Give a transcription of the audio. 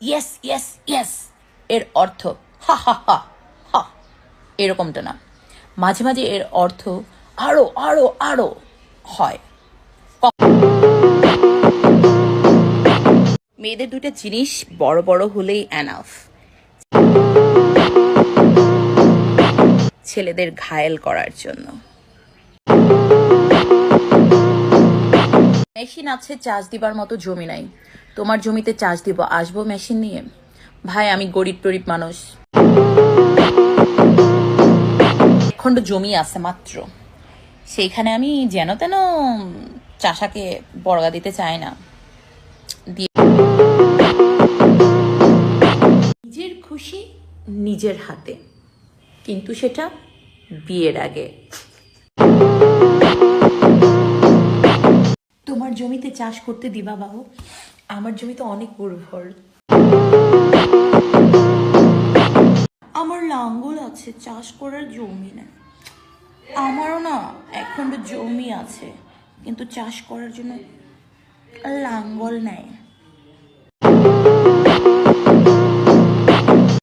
Yes yes yes এর অর্থ হা হা হা হা, এরকমটা না। মাঝে মাঝে এর অর্থ আরো আরো আরো হয়। মেয়েদের দুইটা জিনিস বড় বড় হলেই এনাফ, ছেলেদের ঘায়েল করার জন্য। মেশিন আছে, চার্জ দিবার মতো জমি নাই। তোমার জমিতে চার্জ দিব, আসবো মেশিন নিয়ে? ভাই আমি গরিব টরিব মানুষ, খণ্ড জমি আছে মাত্র, সেইখানে আমি যেন তেন চাষাকে বর্গা দিতে চাই না। নিজের খুশি নিজের হাতে, কিন্তু সেটা বিয়ের আগে। তোমার জমিতে চাষ করতে দিবা বাবু? আমার জমিতে অনেক উর্বর, আমার লাঙ্গল আছে, চাষ করার জমি না। আমারও না একখণ্ড জমি আছে, কিন্তু চাষ করার জন্য লাঙ্গল নেই।